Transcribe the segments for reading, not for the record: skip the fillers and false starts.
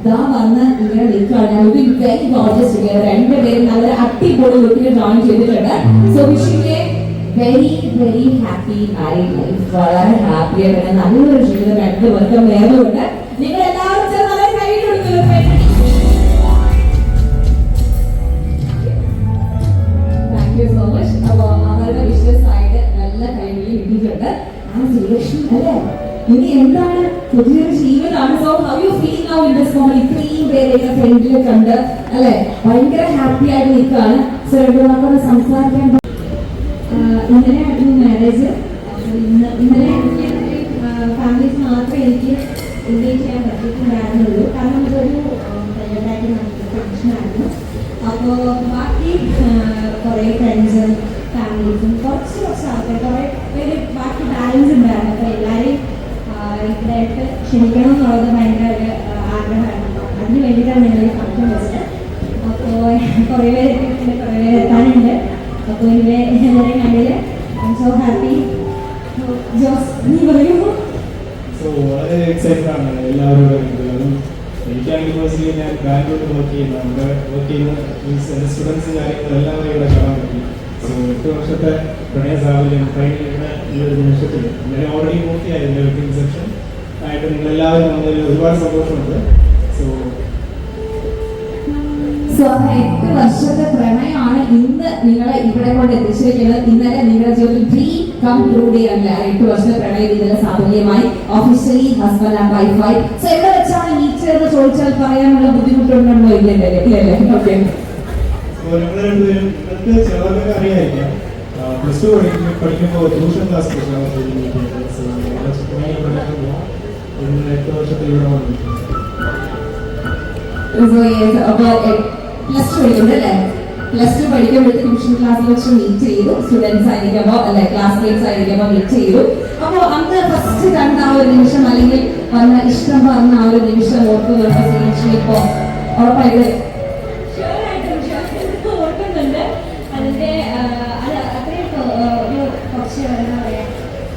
ഇതാ വന്ന് ഇങ്ങനെ നിൽക്കുകയാണ്. Very gorgeous together. രണ്ടുപേരും നല്ല അടിപൊളി ലുക്കിൽ ജോയിൻ ചെയ്തിട്ടുണ്ട്. So wishing A very very happy married life. വളരെ ഹാപ്പി ആയിട്ട് നല്ലൊരു ജീവിതം രണ്ടുപേർക്കും നേർന്നുകൊണ്ട് നിങ്ങൾ എല്ലാവരും ചേർന്ന് നല്ല കൈ കൊടുക്കുന്നു. Thank you so much. അപ്പോൾ അവരുടെ വിഷസ് ആയിട്ട് നല്ല കൈകളിൽ കിട്ടിയിട്ടുണ്ട്. ആ സുരക്ഷ അല്ലേ ഇനി എന്താണ് പുതിയൊരു ജീവിതമാണ്. So how you feel now in this moment? ഇത്രയും പേരെ ഫ്രണ്ടിൽ കണ്ട് അല്ലെ ഭയങ്കര ഹാപ്പി ആയിട്ട് നിൽക്കുകയാണ്. സോ രണ്ടുപേർക്കൊന്ന് സംസാരിക്കാൻ ഇന്നലെയായിരുന്നു മാരേജ്. ഇന്നലെ എനിക്ക് ഫാമിലീസ് മാത്രമേ എനിക്ക് ഇൻവൈറ്റ് ചെയ്യാൻ പറ്റിയിട്ടുണ്ടായിരുന്നുള്ളൂ. കാരണം ഇതൊരു പ്രൈവറ്റായിട്ട് നടത്തുന്ന ഫംഗ്ഷനായിരുന്നു. അപ്പോൾ ബാക്കി കുറേ ഫ്രണ്ട്സും ഫാമിലീസും കുറച്ച് ആൾക്കാർ കുറേ പേര് ബാക്കി ബാലൻസ് ഉണ്ടായിരുന്നു. അപ്പോൾ എല്ലാവരെയും ഇവിടെയായിട്ട് ക്ഷണിക്കണം എന്നുള്ളത് ഭയങ്കര ഒരു ആഗ്രഹമായിരുന്നു. അതിന് വേണ്ടിയിട്ടാണ് ഞങ്ങൾ ഈ ഫംഗ്ഷൻ വെച്ചത്. അപ്പോൾ കുറേ പേരൊക്കെ കുറേ പേര് എത്താനുണ്ട്. അപ്പോൾ ഇവരെ എല്ലാവരെയും കണ്ടിൽ I'm so happy. Jose നീ പറയുമോ? സോ വളരെ എക്സൈറ്റഡ് ആണ് എല്ലാവരും. എനിക്കാണെങ്കിൽ പേഴ്സണലി ഞാൻ ബാംഗ്ലൂരിൽ വർക്ക് ചെയ്യുന്നു. അവിടെ വർക്ക് ചെയ്യുന്ന മീൻസ് എൻ്റെ സ്റ്റുഡൻസ് കാര്യങ്ങളും എല്ലാവരും ഇവിടെ കാണാൻ പറ്റി. സോ 8 വർഷത്തെ പ്രണയ സാഹചര്യം ഫൈനൽ ഇവിടെ ഈ ഒരു നിമിഷത്തിൽ ഇന്നലെ ഓൾറെഡി പൂർത്തിയായി. എൻ്റെ വെഡിങ് റിസപ്ഷൻ ആയിട്ട് നിങ്ങളെല്ലാവരും വന്നതിൽ ഒരുപാട് സന്തോഷമുണ്ട്. സോ 8 വർഷത്തെ പ്രണയമാണ് ഇന്ന് നിങ്ങളെ ഇവിടെ കൊണ്ട് എത്തിച്ചിരിക്കുന്നത്. ഇന്നലെ നിങ്ങളുടെ ജീവിതത്തിൽ ഡ്രീം കം ട്രൂ ഡേ അല്ല. 8 വർഷത്തെ പ്രണയം ഇന്നലെ സാഫല്യമായി ഒഫീഷ്യലി ഹസ്ബൻഡ് ആൻഡ് വൈഫായി. സോ എവിടെ വെച്ചാണ് മീറ്റ് എന്ന് ചോദിച്ചാൽ പറയാനുള്ള ബുദ്ധിമുട്ടുണ്ടോ? ഇല്ലല്ലേ? ഓക്കെ. ഞങ്ങൾ രണ്ടുപേരും നിങ്ങൾക്ക് ചിലവർക്കൊക്കെ അറിയാമായിരിക്കാം. പ്ലസ് ടു പഠിക്കുമ്പോൾ ട്യൂഷൻ ക്ലാസ് പഠിക്കുമ്പോൾ 8 വർഷത്തിൽ ഇവിടെ വന്നിട്ടുണ്ട്. പ്ലസ് ടു പഠിക്കുന്നുണ്ടല്ലേ? പ്ലസ് ടു പഠിക്കുമ്പോഴത്തെ ട്യൂഷൻ ക്ലാസ്സിൽ വെച്ച് മീറ്റ് ചെയ്തു. സ്റ്റുഡൻസ് ആയിരിക്കുമ്പോൾ അല്ലെ ക്ലാസ്മേറ്റ്സ് ആയിരിക്കുമ്പോൾ മീറ്റ് ചെയ്തു. അപ്പോൾ അന്ന് ഫസ്റ്റ് കണ്ട ആ ഒരു നിമിഷം അല്ലെങ്കിൽ വന്ന ഇഷ്ടം പറഞ്ഞ ആ ഒരു നിമിഷം ഓർക്കുന്നുണ്ടോ? ഇപ്പോൾ ഉറപ്പായിട്ട് ഓർക്കുന്നുണ്ട്. അതിൻ്റെ അത്രയും കുറച്ച് എന്താ പറയുക,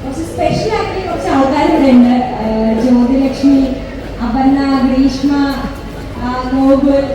കുറച്ച് സ്പെഷ്യൽ ആക്കി കുറച്ച് ആൾക്കാരിവിടെ ഉണ്ട്. ജ്യോതിലക്ഷ്മി, അപർണ, ഗ്രീഷ്മ, നോബൽ,